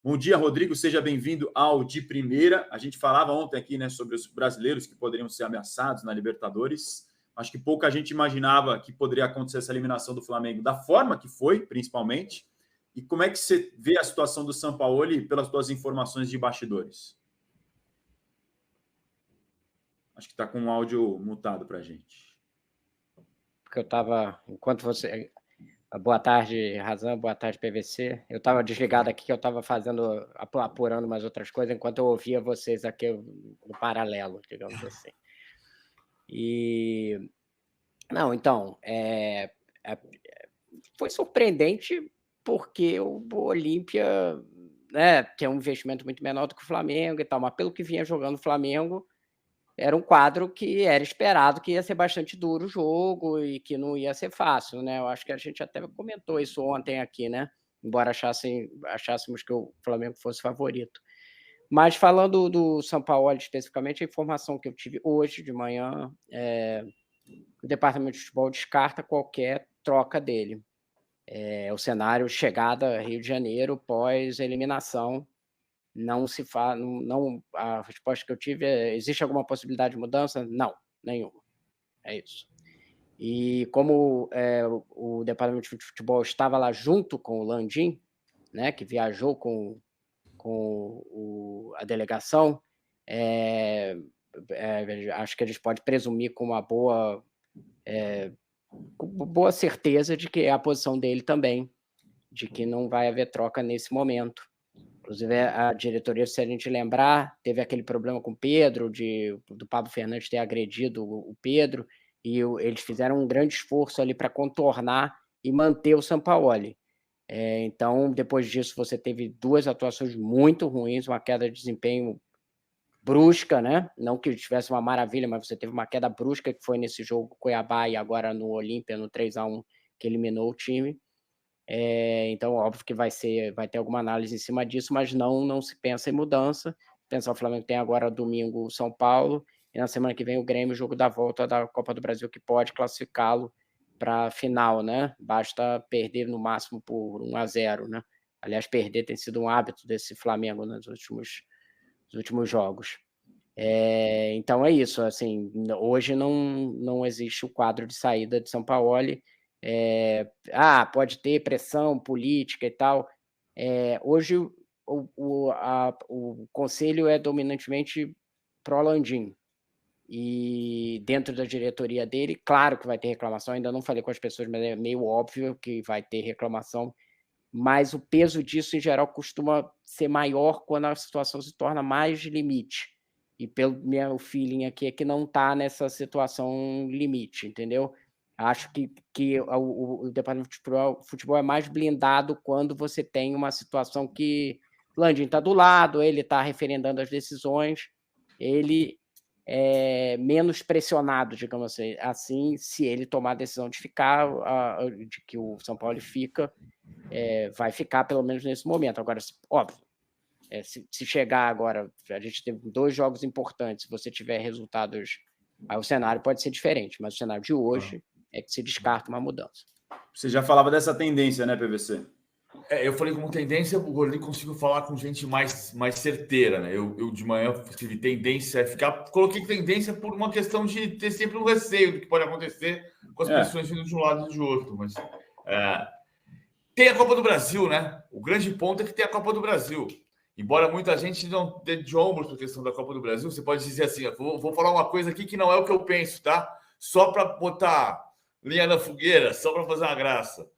Bom dia, Rodrigo. Seja bem-vindo ao De Primeira. A gente falava ontem aqui, né, sobre os brasileiros que poderiam ser ameaçados na Libertadores. Acho que pouca gente imaginava que poderia acontecer essa eliminação do Flamengo da forma que foi, principalmente. E como é que você vê a situação do Sampaoli pelas suas informações de bastidores? Acho que está com um áudio mutado para a gente. Porque eu estava, enquanto você... Boa tarde, Razan, boa tarde, PVC. Eu estava desligado aqui, que eu estava apurando umas outras coisas, enquanto eu ouvia vocês aqui no paralelo, digamos assim. Não, então, foi surpreendente porque o Olímpia, né, tem um investimento muito menor do que o Flamengo e tal, mas pelo que vinha jogando o Flamengo, era um quadro que era esperado que ia ser bastante duro o jogo e que não ia ser fácil, né? Eu acho que a gente até comentou isso ontem aqui, né? Embora achássemos que o Flamengo fosse favorito. Mas falando do Sampaoli especificamente, a informação que eu tive hoje de manhã, o Departamento de Futebol descarta qualquer troca dele. O cenário chegada Rio de Janeiro pós-eliminação. Não se fala, não, a resposta que eu tive é: existe alguma possibilidade de mudança? Não, nenhuma. É isso. E como o Departamento de Futebol estava lá junto com o Landim, né, que viajou com a delegação, acho que a gente pode presumir com uma boa certeza de que é a posição dele também, de que não vai haver troca nesse momento. Inclusive, a diretoria, se a gente lembrar, teve aquele problema com o Pedro, do Pablo Fernandes ter agredido o Pedro, e eles fizeram um grande esforço ali para contornar e manter o Sampaoli. Então, depois disso, você teve 2 atuações muito ruins, uma queda de desempenho brusca, né? Não que tivesse uma maravilha, mas você teve uma queda brusca, que foi nesse jogo Cuiabá e agora no Olímpia, no 3-1, que eliminou o time. Então, óbvio que vai ter alguma análise em cima disso, mas não se pensa em mudança. Pensar, o Flamengo tem agora domingo o São Paulo, e na semana que vem o Grêmio, jogo da volta da Copa do Brasil, que pode classificá-lo para a final, né? Basta perder no máximo por 1-0, né? Aliás, perder tem sido um hábito desse Flamengo nos últimos jogos. Então é isso, assim, hoje não existe o quadro de saída de Sampaoli. Pode ter pressão política e tal. Hoje o conselho é dominantemente pró-Landim, e dentro da diretoria dele, claro que vai ter reclamação, ainda não falei com as pessoas, mas é meio óbvio que vai ter reclamação, mas o peso disso, em geral, costuma ser maior quando a situação se torna mais de limite, e pelo meu feeling aqui é que não está nessa situação limite, entendeu? Acho que o Departamento de Futebol é mais blindado quando você tem uma situação que o Landim está do lado, ele está referendando as decisões, ele é menos pressionado, digamos assim, se ele tomar a decisão de ficar, de que o São Paulo fica, vai ficar pelo menos nesse momento. Agora, óbvio, se chegar agora, a gente teve 2 jogos importantes, se você tiver resultados, aí o cenário pode ser diferente, mas o cenário de hoje é que se descarta uma mudança. Você já falava dessa tendência, né, PVC? Eu falei como tendência, o Rodrigo conseguiu falar com gente mais certeira, né? Eu de manhã escrevi tendência, coloquei tendência por uma questão de ter sempre um receio do que pode acontecer com as pressões vindo de um lado e de outro. Mas tem a Copa do Brasil, né? O grande ponto é que tem a Copa do Brasil. Embora muita gente não dê de ombros para a questão da Copa do Brasil, você pode dizer assim: vou falar uma coisa aqui que não é o que eu penso, tá? Só para botar linha na fogueira, só para fazer uma graça.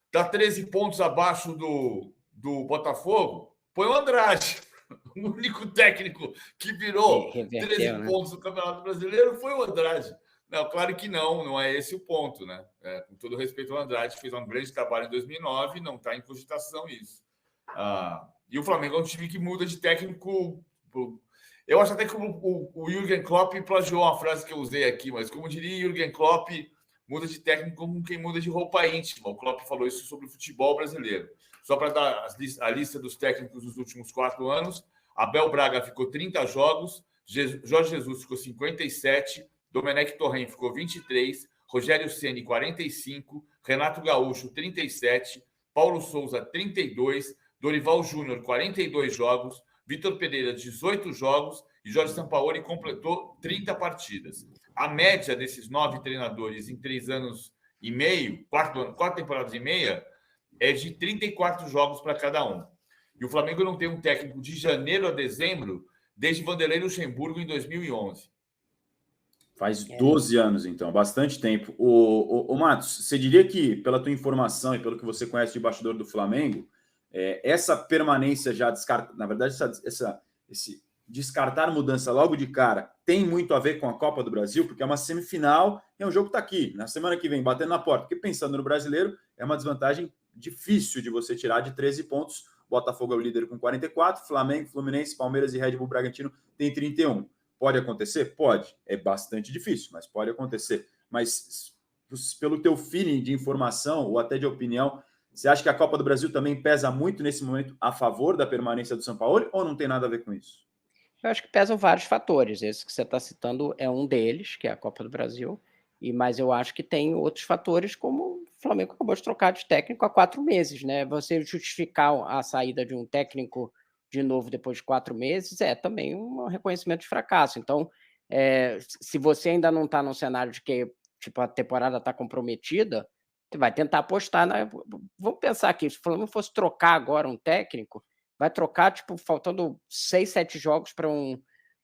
Está 13 pontos abaixo do Botafogo, põe o Andrade. O único técnico que virou 13 pontos no Campeonato Brasileiro foi o Andrade. Não, claro que não é esse o ponto, né? Com todo respeito ao Andrade, fez um grande trabalho em 2009, não está em cogitação isso. E o Flamengo é um time que muda de técnico. Eu acho até que o Jürgen Klopp plagiou uma frase que eu usei aqui, mas como diria Jürgen Klopp, muda de técnico como quem muda de roupa íntima. O Klopp falou isso sobre o futebol brasileiro. Só para dar a lista dos técnicos dos últimos 4 anos, Abel Braga ficou 30 jogos, Jorge Jesus ficou 57, Domenech Torrent ficou 23, Rogério Ceni 45, Renato Gaúcho 37, Paulo Souza 32, Dorival Júnior, 42 jogos, Vitor Pereira, 18 jogos e Jorge Sampaoli completou 30 partidas. A média desses 9 treinadores em 3 anos e meio, 4 temporadas e meia, é de 34 jogos para cada um. E o Flamengo não tem um técnico de janeiro a dezembro desde Vanderlei Luxemburgo em 2011. Faz 12 anos, então, bastante tempo. O Matos, você diria que, pela tua informação e pelo que você conhece de bastidor do Flamengo, essa permanência já descartada, na verdade, esse descartar mudança logo de cara tem muito a ver com a Copa do Brasil, porque é uma semifinal e é um jogo que está aqui, na semana que vem, batendo na porta. Porque pensando no brasileiro, é uma desvantagem difícil de você tirar de 13 pontos. Botafogo é o líder com 44, Flamengo, Fluminense, Palmeiras e Red Bull Bragantino tem 31. Pode acontecer? Pode. É bastante difícil, mas pode acontecer. Mas pelo teu feeling de informação ou até de opinião, você acha que a Copa do Brasil também pesa muito nesse momento a favor da permanência do Sampaoli ou não tem nada a ver com isso? Eu acho que pesam vários fatores. Esse que você está citando é um deles, que é a Copa do Brasil, mas eu acho que tem outros fatores, como o Flamengo acabou de trocar de técnico há 4 meses, né? Você justificar a saída de um técnico de novo depois de 4 meses é também um reconhecimento de fracasso. Então, se você ainda não está num cenário de que tipo, a temporada está comprometida, você vai tentar apostar. Vamos pensar aqui, se o Flamengo fosse trocar agora um técnico, vai trocar, tipo, faltando 6, 7 jogos para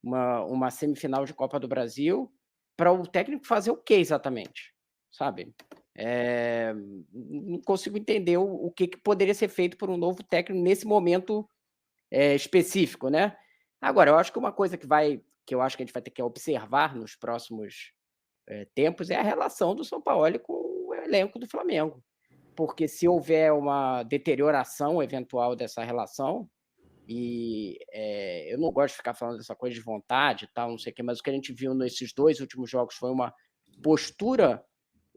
uma semifinal de Copa do Brasil, para o técnico fazer o que exatamente, sabe? Não consigo entender o que poderia ser feito por um novo técnico nesse momento específico, né? Agora, eu acho que uma coisa que eu acho que a gente vai ter que observar nos próximos tempos é a relação do Sampaoli com o elenco do Flamengo. Porque se houver uma deterioração eventual dessa relação, e eu não gosto de ficar falando dessa coisa de vontade e tal, não sei o quê, mas o que a gente viu nesses 2 últimos jogos foi uma postura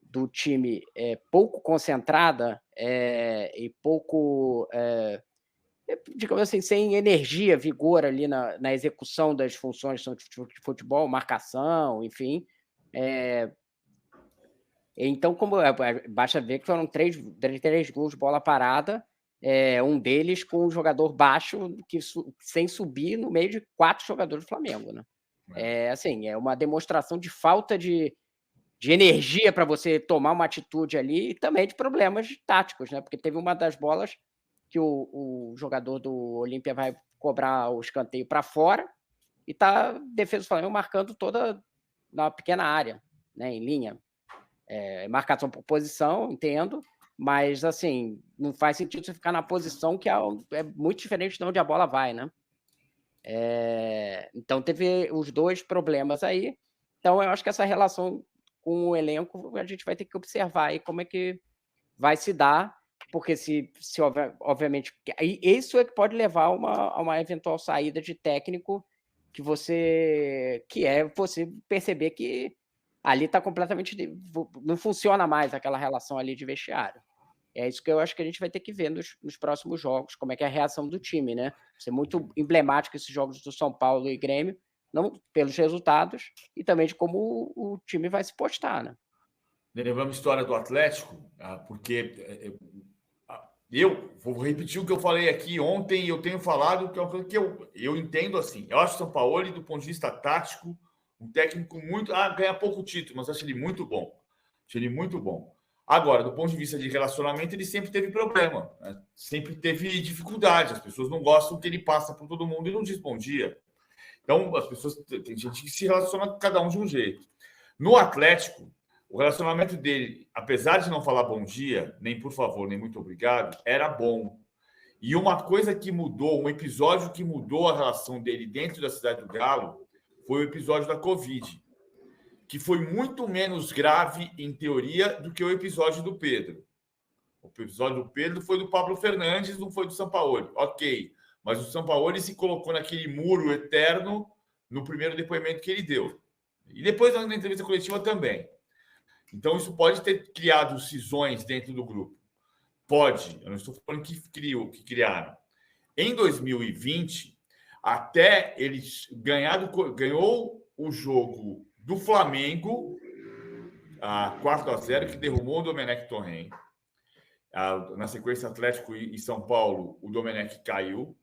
do time pouco concentrada e pouco, digamos assim, sem energia, vigor ali na execução das funções de futebol, marcação, enfim. Então, basta ver que foram 3 gols de bola parada, um deles com um jogador baixo, sem subir no meio de 4 jogadores do Flamengo, né? Assim, é uma demonstração de falta de energia para você tomar uma atitude ali e também de problemas táticos, né? Porque teve uma das bolas que o jogador do Olímpia vai cobrar o escanteio para fora e tá a defesa do Flamengo marcando toda na pequena área, né? Em linha. Marcação por posição, entendo, mas assim, não faz sentido você ficar na posição que é muito diferente de onde a bola vai, né? Então teve os 2 problemas aí. Então eu acho que essa relação com o elenco a gente vai ter que observar aí como é que vai se dar, porque se obviamente, isso é que pode levar a uma eventual saída de técnico que você perceber que ali está completamente, não funciona mais aquela relação ali de vestiário. É isso que eu acho que a gente vai ter que ver nos próximos jogos, como é que é a reação do time, né? Vai ser muito emblemático esses jogos do São Paulo e Grêmio, não pelos resultados, e também de como o time vai se postar, né? Lembramos a história do Atlético, porque eu vou repetir o que eu falei aqui ontem, e eu tenho falado que é uma coisa que eu entendo assim. Eu acho o Sampaoli, do ponto de vista tático, um técnico muito... ganha pouco título, mas acho ele muito bom. Acho ele muito bom. Agora, do ponto de vista de relacionamento, ele sempre teve problema. Né? Sempre teve dificuldade. As pessoas não gostam que ele passa por todo mundo e não diz bom dia. Então, as pessoas... Tem gente que se relaciona com cada um de um jeito. No Atlético, o relacionamento dele, apesar de não falar bom dia, nem por favor, nem muito obrigado, era bom. E uma coisa que mudou, um episódio que mudou a relação dele dentro da Cidade do Galo, foi o episódio da Covid, que foi muito menos grave, em teoria, do que o episódio do Pedro. O episódio do Pedro foi do Pablo Fernandes, não foi do Sampaoli. Ok, mas o Sampaoli se colocou naquele muro eterno no primeiro depoimento que ele deu. E depois na entrevista coletiva também. Então, isso pode ter criado cisões dentro do grupo. Pode. Eu não estou falando que criaram. Em 2020, até ele ganhou o jogo do Flamengo, a 4-0, que derrubou o Domenech Torrent. Na sequência Atlético e São Paulo, o Domenech caiu.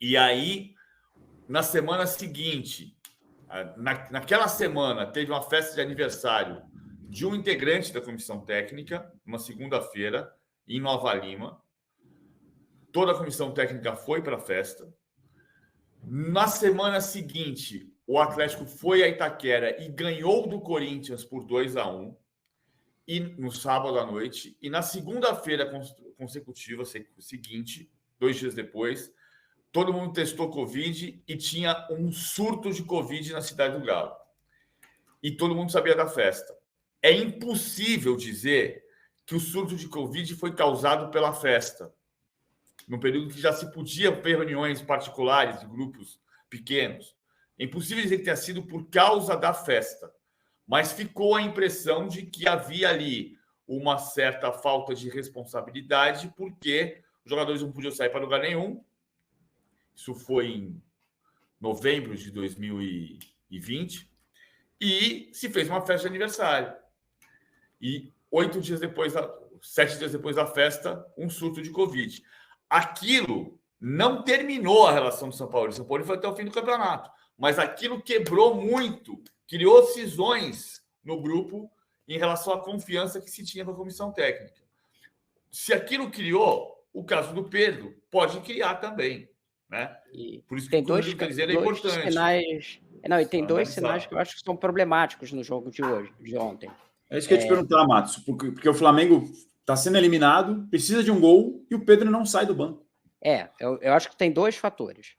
E aí, na semana seguinte, naquela semana, teve uma festa de aniversário de um integrante da comissão técnica, uma segunda-feira, em Nova Lima. Toda a comissão técnica foi para a festa. Na semana seguinte, o Atlético foi a Itaquera e ganhou do Corinthians por 2-1, e no sábado à noite. E na segunda-feira consecutiva seguinte, 2 dias depois, todo mundo testou Covid e tinha um surto de Covid na cidade do Galo. E todo mundo sabia da festa. É impossível dizer que o surto de Covid foi causado pela festa, no período que já se podia ter reuniões particulares de grupos pequenos. É impossível dizer que tenha sido por causa da festa, mas ficou a impressão de que havia ali uma certa falta de responsabilidade, porque os jogadores não podiam sair para lugar nenhum. Isso foi em novembro de 2020, e se fez uma festa de aniversário. E 7 dias depois da festa, um surto de Covid. Aquilo não terminou a relação do São Paulo. O São Paulo foi até o fim do campeonato. Mas aquilo quebrou muito, criou cisões no grupo em relação à confiança que se tinha com a comissão técnica. Se aquilo criou, o caso do Pedro pode criar também, né? Por isso que tem dois é importante. Sinais. Não, e tem dois sinais que eu acho que são problemáticos no jogo de ontem. É isso que eu ia te perguntar, Matos, porque o Flamengo está sendo eliminado, precisa de um gol e o Pedro não sai do banco. Eu acho que tem dois fatores.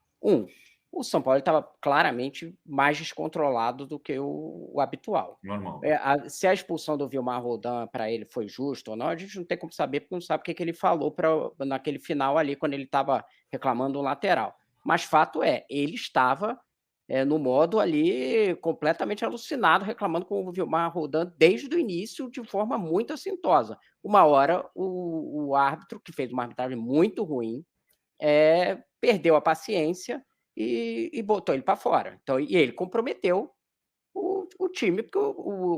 O São Paulo estava claramente mais descontrolado do que o habitual. Normal. Se a expulsão do Vilmar Roldan para ele foi justa ou não, a gente não tem como saber, porque não sabe o que ele falou naquele final ali, quando ele estava reclamando do lateral. Mas fato é, ele estava no modo ali completamente alucinado, reclamando com o Vilmar Roldan desde o início, de forma muito assintosa. Uma hora, o árbitro, que fez uma arbitragem muito ruim, perdeu a paciência e botou ele para fora. Então, e ele comprometeu o time, porque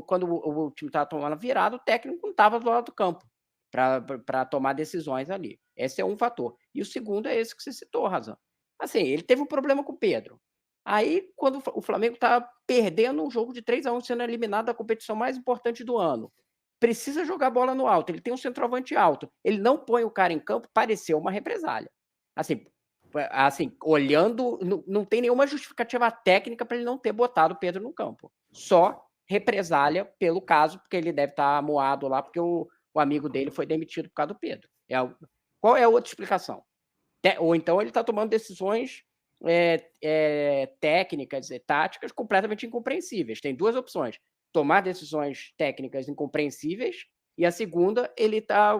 quando o time estava tomando a virada, o técnico não estava do lado do campo para tomar decisões ali. Esse é um fator. E o segundo é esse que você citou, Razão. Assim, ele teve um problema com o Pedro. Aí, quando o Flamengo está perdendo um jogo de 3-1, sendo eliminado da competição mais importante do ano, precisa jogar bola no alto, ele tem um centroavante alto, ele não põe o cara em campo, pareceu uma represália. Assim, olhando, não tem nenhuma justificativa técnica para ele não ter botado o Pedro no campo. Só represália pelo caso, porque ele deve estar moado lá, porque o amigo dele foi demitido por causa do Pedro. Qual é a outra explicação? Ou então ele está tomando decisões técnicas e táticas completamente incompreensíveis. Tem duas opções: tomar decisões técnicas incompreensíveis, e a segunda,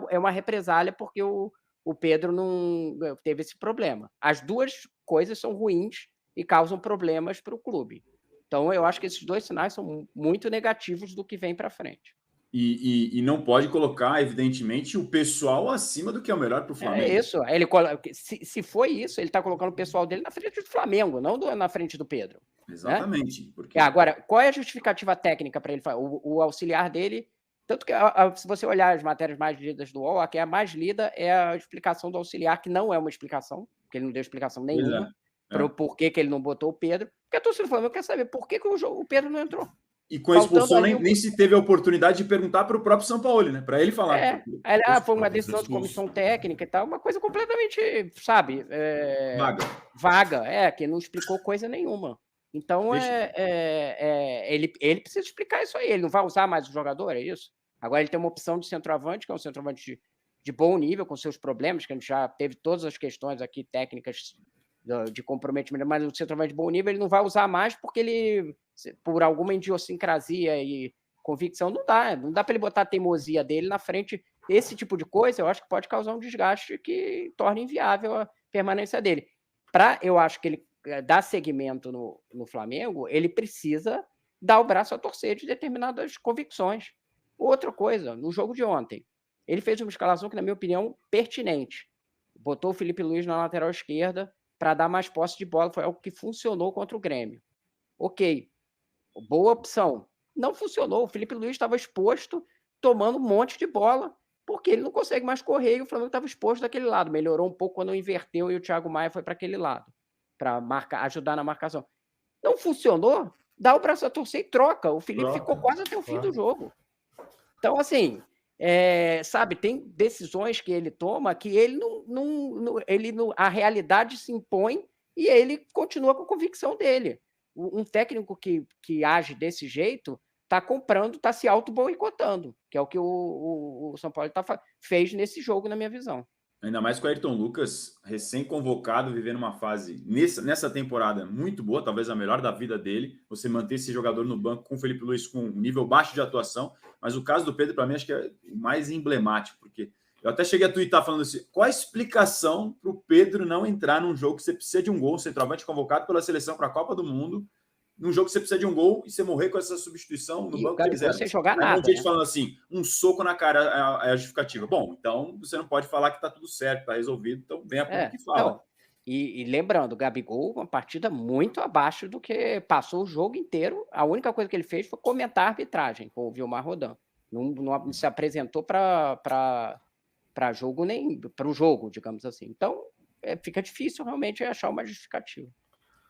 é uma represália porque o Pedro não teve esse problema. As duas coisas são ruins e causam problemas para o clube. Então, eu acho que esses dois sinais são muito negativos do que vem para frente. E não pode colocar, evidentemente, o pessoal acima do que é o melhor para o Flamengo. Isso. Se foi isso, ele está colocando o pessoal dele na frente do Flamengo, não na frente do Pedro. Exatamente. Né? Porque... Agora, qual é a justificativa técnica para ele? O auxiliar dele, tanto que se você olhar as matérias mais lidas do UOL, a que é a mais lida é a explicação do auxiliar, que não é uma explicação, porque ele não deu explicação nenhuma para o porquê que ele não botou o Pedro, porque a torcida do Flamengo quer saber por que o Pedro não entrou. E com a expulsão nem se teve a oportunidade de perguntar para o próprio São Paulo, né? Para ele falar. Foi uma decisão de comissão técnica e tal, uma coisa completamente, sabe, vaga, que não explicou coisa nenhuma. Então, ele precisa explicar isso aí. Ele não vai usar mais o jogador, é isso? Agora ele tem uma opção de centroavante, que é um centroavante de bom nível, com seus problemas, que a gente já teve todas as questões aqui técnicas de comprometimento, mas o centroavante de bom nível ele não vai usar mais porque ele, por alguma idiosincrasia e convicção, não dá para ele botar a teimosia dele na frente. Esse tipo de coisa eu acho que pode causar um desgaste que torna inviável a permanência dele. Eu acho que ele dar seguimento no Flamengo, ele precisa dar o braço a torcer de determinadas convicções. Outra coisa, no jogo de ontem, ele fez uma escalação que, na minha opinião, pertinente. Botou o Felipe Luiz na lateral esquerda para dar mais posse de bola, foi algo que funcionou contra o Grêmio. Ok, boa opção. Não funcionou, o Felipe Luiz estava exposto, tomando um monte de bola, porque ele não consegue mais correr e o Flamengo estava exposto daquele lado. Melhorou um pouco quando inverteu e o Thiago Maia foi para aquele lado, para ajudar na marcação. Não funcionou, dá o braço a torcer e troca. O Felipe ficou quase até o fim do jogo. Então, assim, sabe, tem decisões que ele toma que ele a realidade se impõe e ele continua com a convicção dele. Um técnico que age desse jeito está comprando, está se auto-boicotando, que é o que o São Paulo fez nesse jogo, na minha visão. Ainda mais com o Ayrton Lucas, recém-convocado, vivendo uma fase nessa temporada muito boa, talvez a melhor da vida dele. Você manter esse jogador no banco com o Felipe Luiz com um nível baixo de atuação. Mas o caso do Pedro, para mim, acho que é o mais emblemático, porque eu até cheguei a twittar falando assim: qual a explicação para o Pedro não entrar num jogo que você precisa de um gol, centroavante convocado pela seleção para a Copa do Mundo, num jogo que você precisa de um gol e você morrer com essa substituição no banco de reserva? Sem jogar nada. Um gente falando assim, um soco na cara é a justificativa. Bom, então você não pode falar que está tudo certo, está resolvido, então venha por que fala. Então, e lembrando, o Gabigol, uma partida muito abaixo do que passou o jogo inteiro. A única coisa que ele fez foi comentar a arbitragem com o Vilmar Rodan. Não se apresentou para jogo, nem para o jogo, digamos assim. Então, fica difícil realmente achar uma justificativa.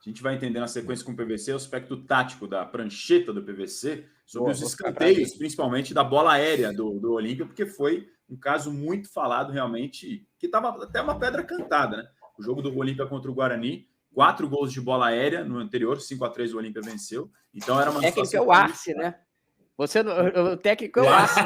A gente vai entender na sequência com o PVC o aspecto tático da prancheta do PVC sobre os escanteios, principalmente da bola aérea do Olímpia, porque foi um caso muito falado realmente, que estava até uma pedra cantada, né? O jogo do Olímpia contra o Guarani, 4 gols de bola aérea no anterior, 5-3 o Olímpia venceu. Então era uma situação... que é o Arce, né? O técnico é o Arce. O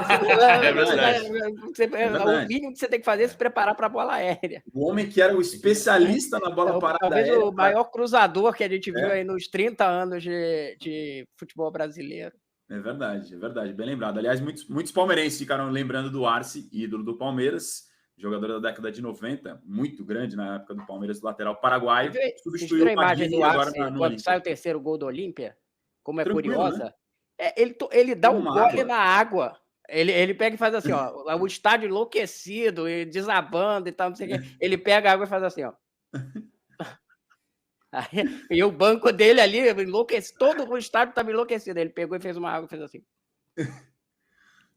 mínimo que você tem que fazer é se preparar para a bola aérea. O homem que era o especialista na bola parada talvez aérea. O maior cruzador que a gente viu aí nos 30 anos de futebol brasileiro. É verdade. Bem lembrado. Aliás, muitos palmeirenses ficaram lembrando do Arce, ídolo do Palmeiras, jogador da década de 90, muito grande na época do Palmeiras, lateral paraguaio. Substituiu a imagem do Arce quando sai o terceiro gol do Olímpia? Como é curiosa. Né? Ele dá um gole na água. Ele pega e faz assim, ó. O estádio enlouquecido, desabando e tal, não sei o quê. Ele pega a água e faz assim, ó. E o banco dele ali, enlouquecido. Todo o estádio estava enlouquecido. Ele pegou e fez uma água e fez assim.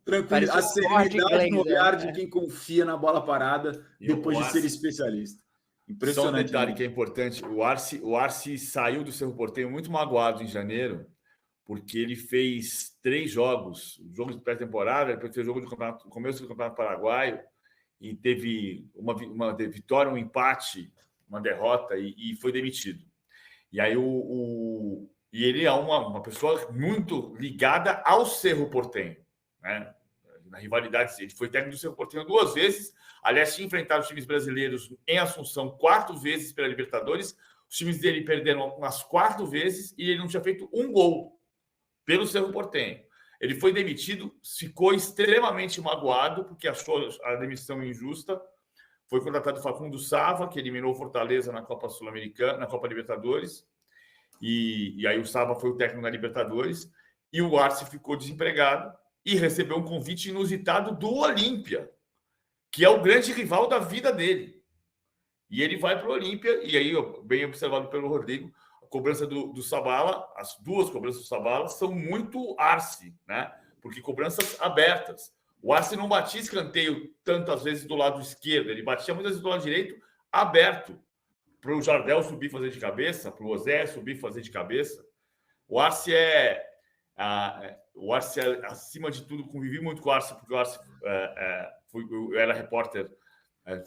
Tranquilo. A serenidade no olhar de quem confia na bola parada depois de ser especialista. Impressionante. Só um detalhe que é importante. O Arce saiu do Cerro Porteño muito magoado em janeiro, porque ele fez 3 jogos, jogos de pré-temporada, depois fez jogo de começo do Campeonato Paraguaio, e teve uma vitória, um empate, uma derrota, e foi demitido. E aí e ele é uma pessoa muito ligada ao Cerro Porteño, né? Na rivalidade, ele foi técnico do Cerro Porteño 2 vezes, aliás, tinha enfrentado os times brasileiros em Assunção 4 vezes pela Libertadores, os times dele perderam umas 4 vezes e ele não tinha feito um gol pelo Cerro Porteño. Ele foi demitido, ficou extremamente magoado, porque achou a demissão injusta. Foi contratado o Facundo Sava, que eliminou o Fortaleza na Copa Sul-Americana, na Copa Libertadores. E aí o Sava foi o técnico na Libertadores. E o Arce ficou desempregado e recebeu um convite inusitado do Olímpia, que é o grande rival da vida dele. E ele vai para o Olímpia, e aí, bem observado pelo Rodrigo, cobrança do Sabala, as 2 cobranças do Sabala são muito Arce, né? Porque cobranças abertas. O Arce não batia escanteio tantas vezes do lado esquerdo, ele batia muitas vezes do lado direito, aberto, para o Jardel subir e fazer de cabeça, para o Osé subir e fazer de cabeça. O Arce acima de tudo, convivi muito com o Arce, porque o Arce eu era repórter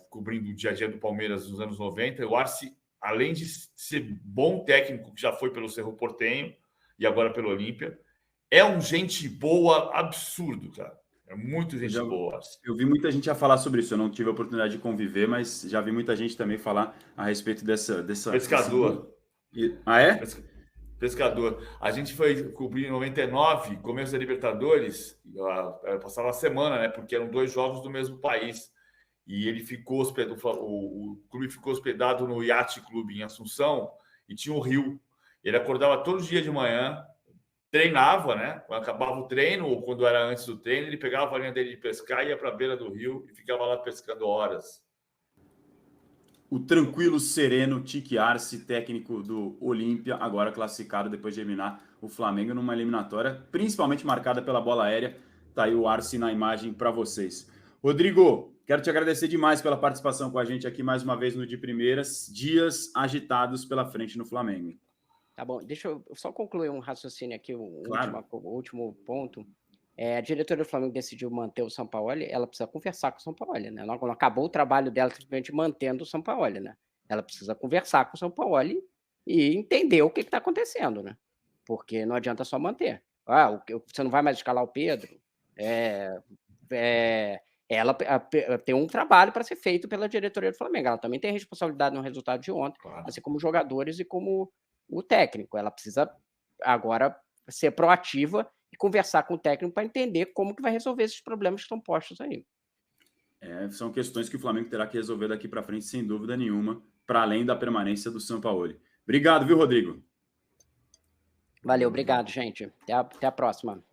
cobrindo o dia a dia do Palmeiras nos anos 90. O Arce, além de ser bom técnico, que já foi pelo Cerro Porteño e agora pelo Olímpia, é um gente boa absurdo, cara. É muito gente boa. Eu vi muita gente a falar sobre isso. Eu não tive a oportunidade de conviver, mas já vi muita gente também falar a respeito dessa... Pescador. Ah, é? Pescador. A gente foi cobrir em 99, começo da Libertadores, passava a semana, né? Porque eram 2 jogos do mesmo país. E ele ficou hospedado, o clube ficou hospedado no Yacht Clube em Assunção e tinha um rio. Ele acordava todo dia de manhã, treinava, né? Quando acabava o treino ou quando era antes do treino, ele pegava a linha dele de pescar, ia para a beira do rio e ficava lá pescando horas. O tranquilo, sereno Tique Arce, técnico do Olímpia, agora classificado depois de eliminar o Flamengo numa eliminatória, principalmente marcada pela bola aérea. Tá aí o Arce na imagem para vocês. Rodrigo, quero te agradecer demais pela participação com a gente aqui mais uma vez no De Primeiras. Dias agitados pela frente no Flamengo. Tá bom, deixa eu só concluir um raciocínio aqui, Claro. o último ponto. A diretoria do Flamengo decidiu manter o Sampaoli, ela precisa conversar com o Sampaoli, né? Não acabou o trabalho dela simplesmente mantendo o Sampaoli, né? Ela precisa conversar com o Sampaoli e entender o que está acontecendo, né? Porque não adianta só manter. Você não vai mais escalar o Pedro. Ela tem um trabalho para ser feito pela diretoria do Flamengo. Ela também tem responsabilidade no resultado de ontem, Claro. assim como jogadores e como o técnico. Ela precisa agora ser proativa e conversar com o técnico para entender como que vai resolver esses problemas que estão postos aí. São questões que o Flamengo terá que resolver daqui para frente, sem dúvida nenhuma, para além da permanência do Sampaoli. Obrigado, viu, Rodrigo? Valeu, obrigado, gente. Até a próxima.